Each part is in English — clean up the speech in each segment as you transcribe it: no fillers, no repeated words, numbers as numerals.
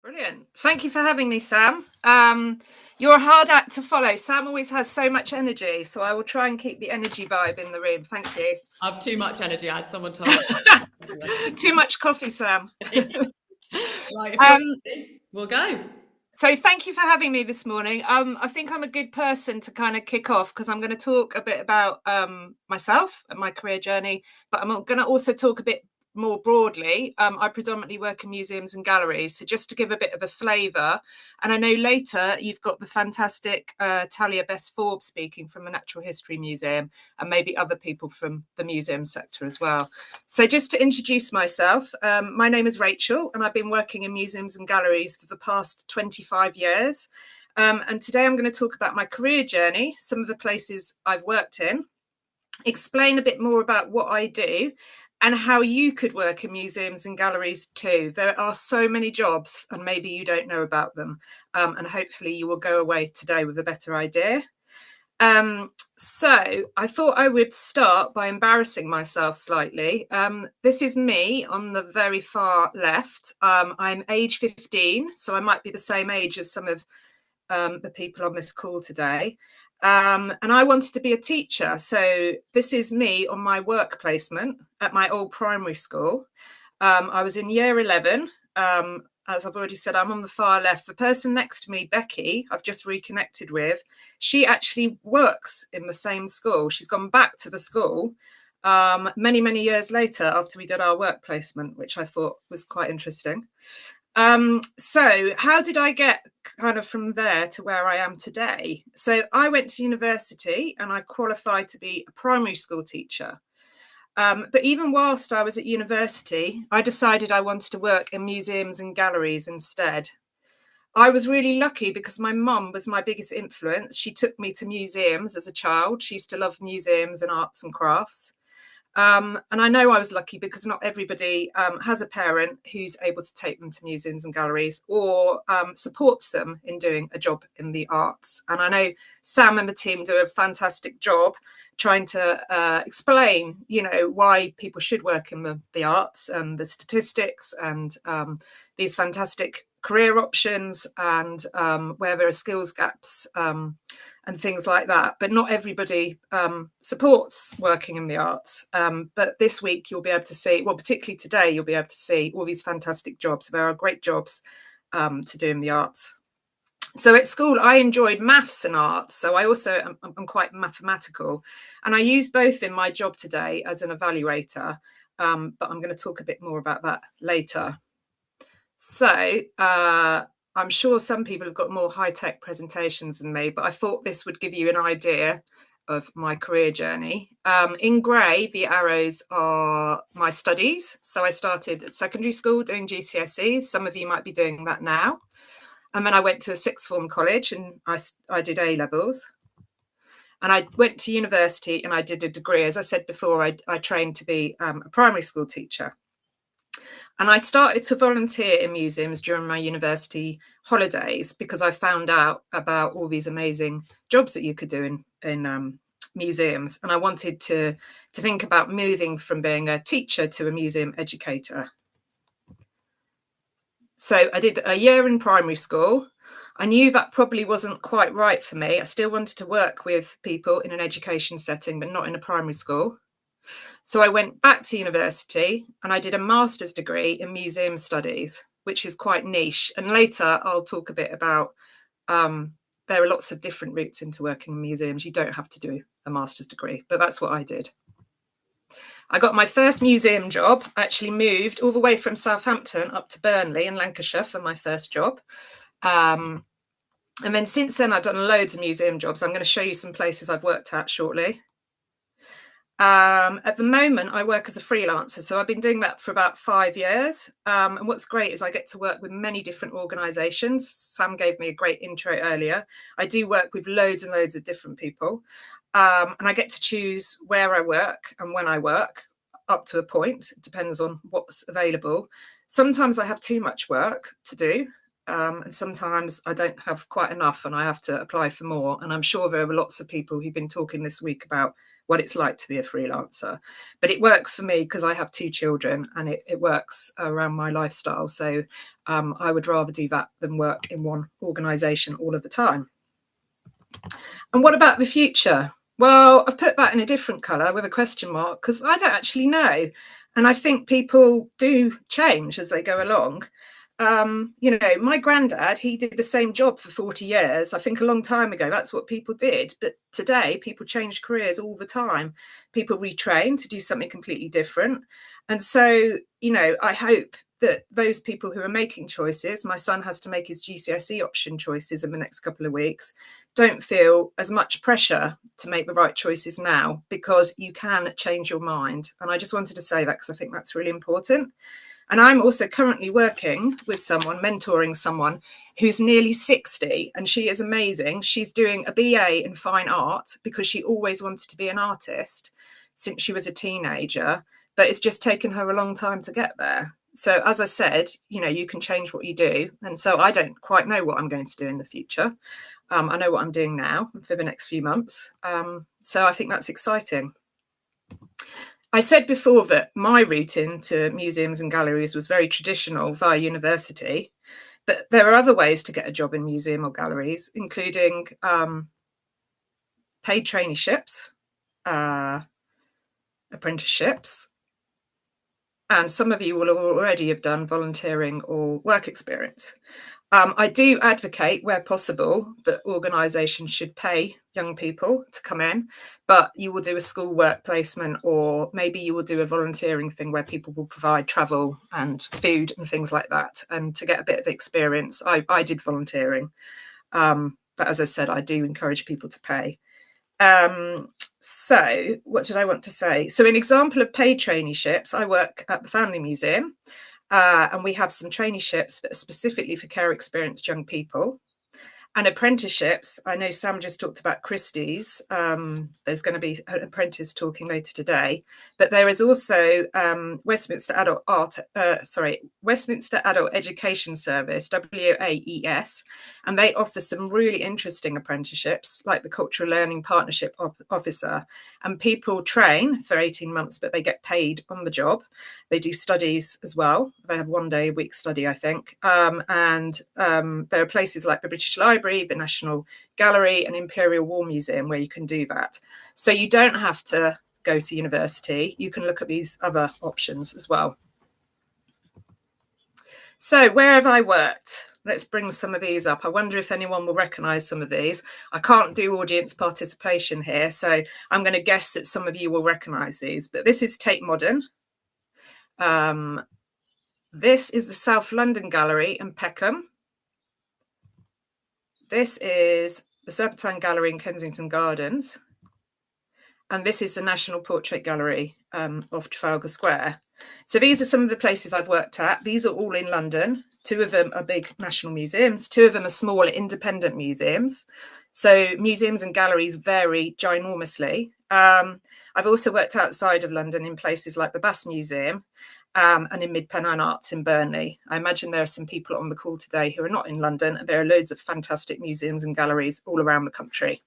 Brilliant. Thank you for having me, Sam. You're a hard act to follow. Sam always has so much energy, so I will try and keep the energy vibe in the room. Thank you. I have too much energy. I had someone told me. Too much coffee, Sam. Right, we'll go. So thank you for having me this morning. I think I'm a good person to kind of kick off because I'm going to talk a bit about myself and my career journey, but I'm going to also talk a bit more broadly. I predominantly work in museums and galleries, so just to give a bit of a flavour. And I know later you've got the fantastic Talia Best-Forbes speaking from the Natural History Museum, and maybe other people from the museum sector as well. So just to introduce myself, my name is Rachel, and I've been working in museums and galleries for the past 25 years. And today I'm going to talk about my career journey, some of the places I've worked in, explain a bit more about what I do, and how you could work in museums and galleries too. There are so many jobs, and maybe you don't know about them. And hopefully you will go away today with a better idea. So I thought I would start by embarrassing myself slightly. This is me on the very far left. I'm age 15, so I might be the same age as some of the people on this call today. And I wanted to be a teacher. So this is me on my work placement at my old primary school. I was in year 11. As I've already said, I'm on the far left. The person next to me, Becky, I've just reconnected with, she actually works in the same school. She's gone back to the school many, many years later after we did our work placement, which I thought was quite interesting. So how did I get kind of from there to where I am today? So I went to university and I qualified to be a primary school teacher. But even whilst I was at university, I decided I wanted to work in museums and galleries instead. I was really lucky because my mum was my biggest influence. She took me to museums as a child. She used to love museums and arts and crafts. And I know I was lucky because not everybody has a parent who's able to take them to museums and galleries or supports them in doing a job in the arts. And I know Sam and the team do a fantastic job trying to explain, why people should work in the arts and the statistics and these fantastic career options and where there are skills gaps and things like that. But not everybody supports working in the arts. But this week you'll be able to see, well, particularly today, you'll be able to see all these fantastic jobs. There are great jobs to do in the arts. So at school, I enjoyed maths and arts. So I also am quite mathematical. And I use both in my job today as an evaluator. But I'm going to talk a bit more about that later. So I'm sure some people have got more high-tech presentations than me, but I thought this would give you an idea of my career journey. In grey, the arrows are my studies. So I started at secondary school doing GCSEs. Some of you might be doing that now. And then I went to a sixth form college and I did A-levels. And I went to university and I did a degree. As I said before, I trained to be a primary school teacher. And I started to volunteer in museums during my university holidays because I found out about all these amazing jobs that you could do in museums. And I wanted to think about moving from being a teacher to a museum educator. So I did a year in primary school. I knew that probably wasn't quite right for me. I still wanted to work with people in an education setting, but not in a primary school. So I went back to university and I did a master's degree in museum studies, which is quite niche. And later I'll talk a bit about there are lots of different routes into working in museums. You don't have to do a master's degree, but that's what I did. I got my first museum job. I actually moved all the way from Southampton up to Burnley in Lancashire for my first job. And then since then, I've done loads of museum jobs. I'm going to show you some places I've worked at shortly. At the moment, I work as a freelancer. So I've been doing that for about 5 years. And what's great is I get to work with many different organisations. Sam gave me a great intro earlier. I do work with loads and loads of different people. And I get to choose where I work and when I work up to a point. It depends on what's available. Sometimes I have too much work to do. And sometimes I don't have quite enough and I have to apply for more. And I'm sure there are lots of people who've been talking this week about what it's like to be a freelancer. But it works for me because I have 2 children, and it works around my lifestyle. So I would rather do that than work in one organisation all of the time. And what about the future? Well, I've put that in a different colour with a question mark because I don't actually know. And I think people do change as they go along. My granddad, he did the same job for 40 years. I think a long time ago, that's what people did. But today, people change careers all the time. People retrain to do something completely different. And so, I hope that those people who are making choices, my son has to make his GCSE option choices in the next couple of weeks, don't feel as much pressure to make the right choices now, because you can change your mind. And I just wanted to say that because I think that's really important. And I'm also currently working with someone, mentoring someone who's nearly 60, and she is amazing. She's doing a BA in fine art because she always wanted to be an artist since she was a teenager, but it's just taken her a long time to get there. So as I said, you can change what you do. And so I don't quite know what I'm going to do in the future. I know what I'm doing now for the next few months. So I think that's exciting. I said before that my route into museums and galleries was very traditional via university, but there are other ways to get a job in museum or galleries, including paid traineeships, apprenticeships, and some of you will already have done volunteering or work experience. I do advocate, where possible, that organisations should pay young people to come in, but you will do a school work placement, or maybe you will do a volunteering thing where people will provide travel and food and things like that. And to get a bit of experience, I did volunteering. But as I said, I do encourage people to pay. So what did I want to say? So an example of paid traineeships, I work at the Family Museum. And we have some traineeships that are specifically for care experienced young people. And apprenticeships, I know Sam just talked about Christie's. There's going to be an apprentice talking later today, but there is also Westminster Adult Education Service, WAES, and they offer some really interesting apprenticeships, like the Cultural Learning Partnership Officer. And people train for 18 months, but they get paid on the job. They do studies as well. They have 1 day a week study, I think. And there are places like the British Library, the National Gallery, and Imperial War Museum where you can do that. So you don't have to go to university. You can look at these other options as well. So where have I worked? Let's bring some of these up. I wonder if anyone will recognise some of these. I can't do audience participation here, so I'm going to guess that some of you will recognise these. But this is Tate Modern. This is the South London Gallery in Peckham. This is the Serpentine Gallery in Kensington Gardens. And this is the National Portrait Gallery off Trafalgar Square. So these are some of the places I've worked at. These are all in London. 2 of them are big national museums. 2 of them are small independent museums. So museums and galleries vary ginormously. I've also worked outside of London in places like the Bass Museum and in Mid Pennine Arts in Burnley. I imagine there are some people on the call today who are not in London, and there are loads of fantastic museums and galleries all around the country.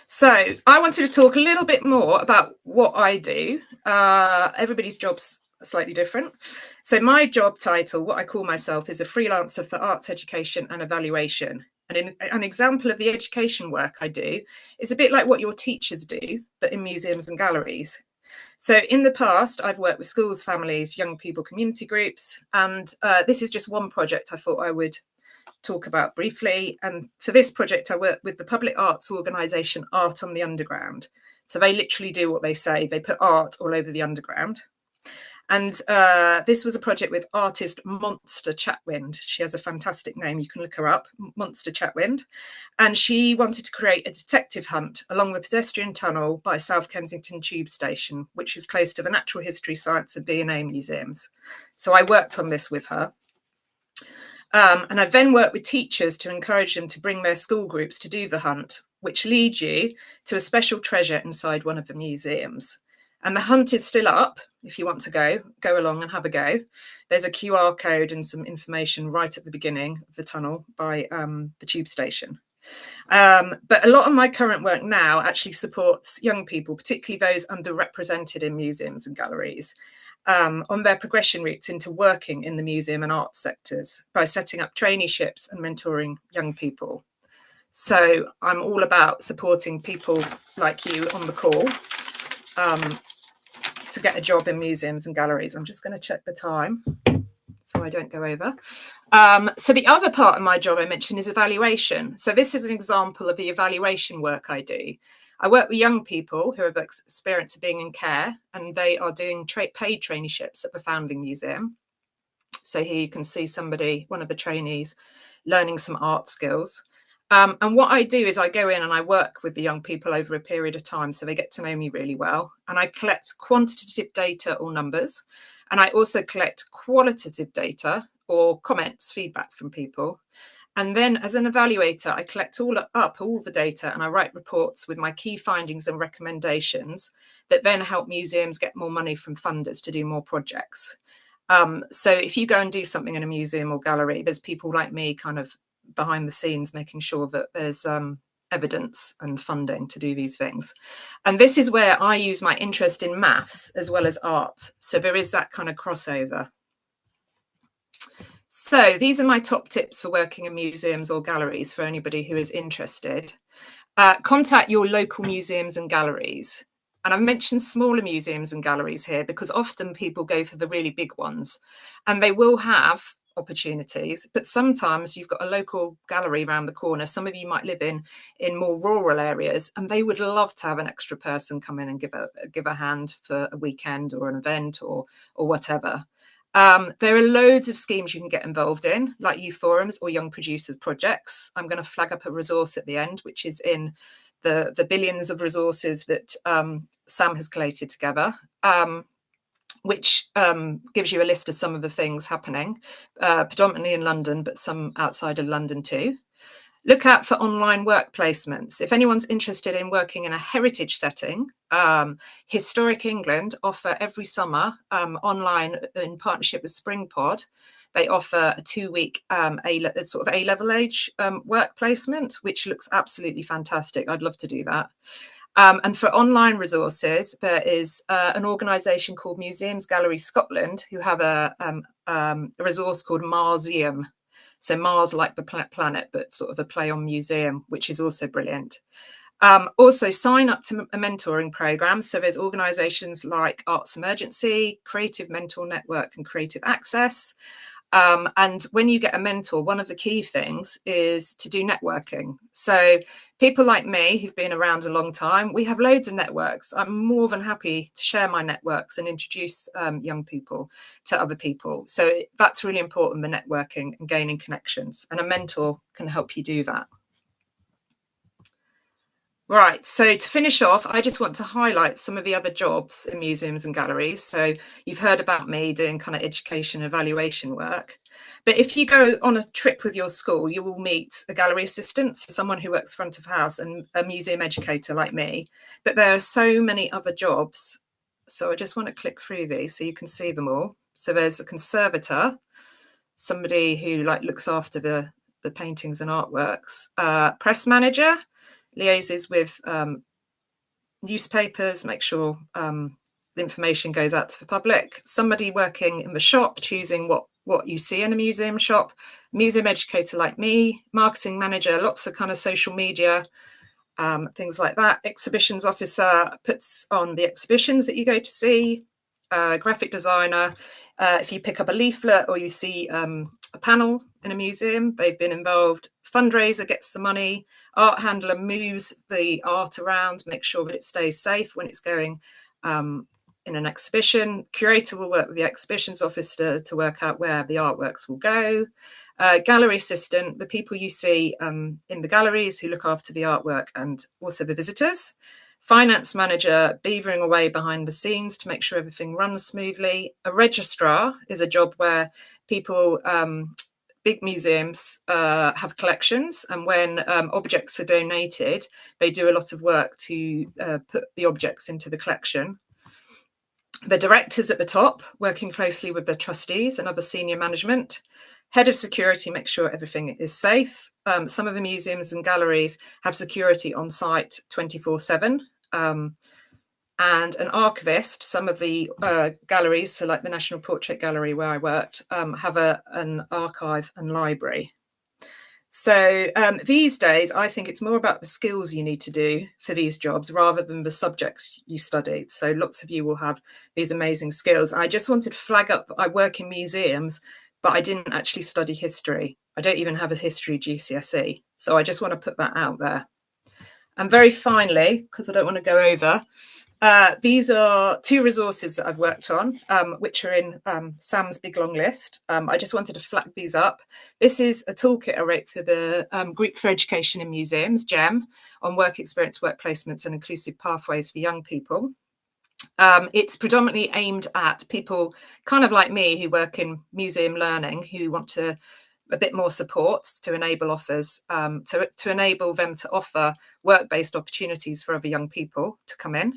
So I wanted to talk a little bit more about what I do. Everybody's job's slightly different. So my job title, what I call myself, is a freelancer for arts education and evaluation. And an example of the education work I do is a bit like what your teachers do, but in museums and galleries. So in the past, I've worked with schools, families, young people, community groups, and this is just one project I thought I would talk about briefly. And for this project, I work with the public arts organisation Art on the Underground. So they literally do what they say. They put art all over the underground. And this was a project with artist Monster Chatwind. She has a fantastic name. You can look her up, Monster Chatwind. And she wanted to create a detective hunt along the pedestrian tunnel by South Kensington Tube Station, which is close to the Natural History, Science and V&A museums. So I worked on this with her. And I then worked with teachers to encourage them to bring their school groups to do the hunt, which leads you to a special treasure inside one of the museums. And the hunt is still up. If you want to go along and have a go. There's a QR code and some information right at the beginning of the tunnel by the tube station. But a lot of my current work now actually supports young people, particularly those underrepresented in museums and galleries, on their progression routes into working in the museum and art sectors by setting up traineeships and mentoring young people. So I'm all about supporting people like you on the call to get a job in museums and galleries. I'm just going to check the time so I don't go over. So the other part of my job I mentioned is evaluation. So this is an example of the evaluation work I do. I work with young people who have experience of being in care, and they are doing paid traineeships at the Foundling Museum. So here you can see somebody, one of the trainees, learning some art skills. And what I do is I go in and I work with the young people over a period of time so they get to know me really well. And I collect quantitative data or numbers. And I also collect qualitative data or comments, feedback from people. And then as an evaluator, I collect all the data and I write reports with my key findings and recommendations that then help museums get more money from funders to do more projects. So if you go and do something in a museum or gallery, there's people like me kind of behind the scenes making sure that there's evidence and funding to do these things. And this is where I use my interest in maths as well as art. So there is that kind of crossover. So these are my top tips for working in museums or galleries for anybody who is interested. Contact your local museums and galleries. And I've mentioned smaller museums and galleries here because often people go for the really big ones and they will have opportunities, but sometimes you've got a local gallery around the corner. Some of you might live in more rural areas and they would love to have an extra person come in and give a hand for a weekend or an event or whatever. There are loads of schemes you can get involved in, like youth forums or young producers projects. I'm going to flag up a resource at the end, which is in the billions of resources that Sam has collated together, which gives you a list of some of the things happening, predominantly in London, but some outside of London too. Look out for online work placements. If anyone's interested in working in a heritage setting, Historic England offer every summer online in partnership with SpringPod. They offer a 2-week sort of A-level age work placement, which looks absolutely fantastic. I'd love to do that. And for online resources, there is an organisation called Museums Gallery Scotland who have a resource called Marseum. So Mars like the planet, but sort of a play on museum, which is also brilliant. Also sign up to a mentoring program. So there's organisations like Arts Emergency, Creative Mentor Network and Creative Access. And when you get a mentor, one of the key things is to do networking. So people like me who've been around a long time, we have loads of networks. I'm more than happy to share my networks and introduce young people to other people. So that's really important, the networking and gaining connections. And a mentor can help you do that. Right, so to finish off, I just want to highlight some of the other jobs in museums and galleries. So you've heard about me doing kind of education evaluation work. But if you go on a trip with your school, you will meet a gallery assistant, so someone who works front of house, and a museum educator like me. But there are so many other jobs. So I just want to click through these so you can see them all. So there's a conservator, somebody who looks after the paintings and artworks, press manager, liaises with newspapers, make sure the information goes out to the public. Somebody working in the shop, choosing what you see in a museum shop. Museum educator like me, marketing manager, lots of kind of social media, things like that. Exhibitions officer puts on the exhibitions that you go to see. Graphic designer, if you pick up a leaflet or you see a panel in a museum, they've been involved. Fundraiser gets the money. Art handler moves the art around, makes sure that it stays safe when it's going in an exhibition. Curator will work with the exhibitions officer to work out where the artworks will go. Gallery assistant, the people you see in the galleries who look after the artwork and also the visitors. Finance manager, beavering away behind the scenes to make sure everything runs smoothly. A registrar is a job where people, big museums have collections, and when objects are donated, they do a lot of work to put the objects into the collection. The directors at the top, working closely with the trustees and other senior management. Head of security, make sure everything is safe. Some of the museums and galleries have security on site 24/7. And an archivist, some of the galleries, so like the National Portrait Gallery where I worked, have an archive and library. So these days, I think it's more about the skills you need to do for these jobs rather than the subjects you studied. So lots of you will have these amazing skills. I just wanted to flag up that I work in museums, but I didn't actually study history. I don't even have a history GCSE. So I just want to put that out there. And very finally, because I don't want to go over, these are 2 resources that I've worked on, which are in Sam's big long list. I just wanted to flag these up. This is a toolkit I wrote for the Group for Education in Museums, GEM, on work experience, work placements and inclusive pathways for young people. It's predominantly aimed at people kind of like me who work in museum learning, who want to a bit more support to enable offers, to enable them to offer work-based opportunities for other young people to come in.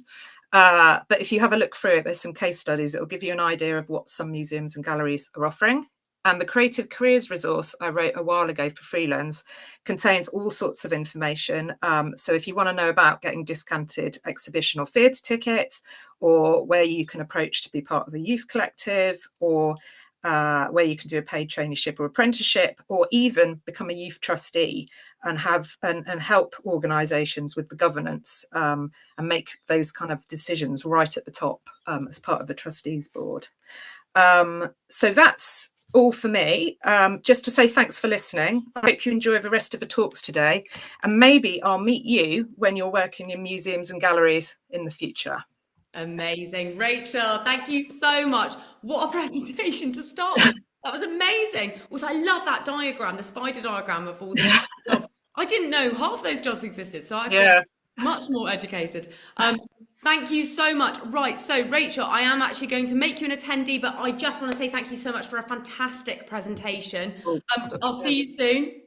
But if you have a look through it, there's some case studies. It will give you an idea of what some museums and galleries are offering. And the Creative Careers resource I wrote a while ago for Freelance contains all sorts of information. So if you want to know about getting discounted exhibition or theatre tickets, or where you can approach to be part of a youth collective, or where you can do a paid traineeship or apprenticeship, or even become a youth trustee and have and help organisations with the governance and make those kind of decisions right at the top as part of the trustees board. So that's all for me. Just to say thanks for listening. I hope you enjoy the rest of the talks today, and maybe I'll meet you when you're working in museums and galleries in the future. Amazing. Rachel, thank you so much. What a presentation to start with. That was amazing. Also, I love that diagram, the spider diagram of all the jobs. I didn't know half those jobs existed, so I feel much more educated. Thank you so much. Right, so Rachel, I am actually going to make you an attendee, but I just want to say thank you so much for a fantastic presentation. I'll see you soon.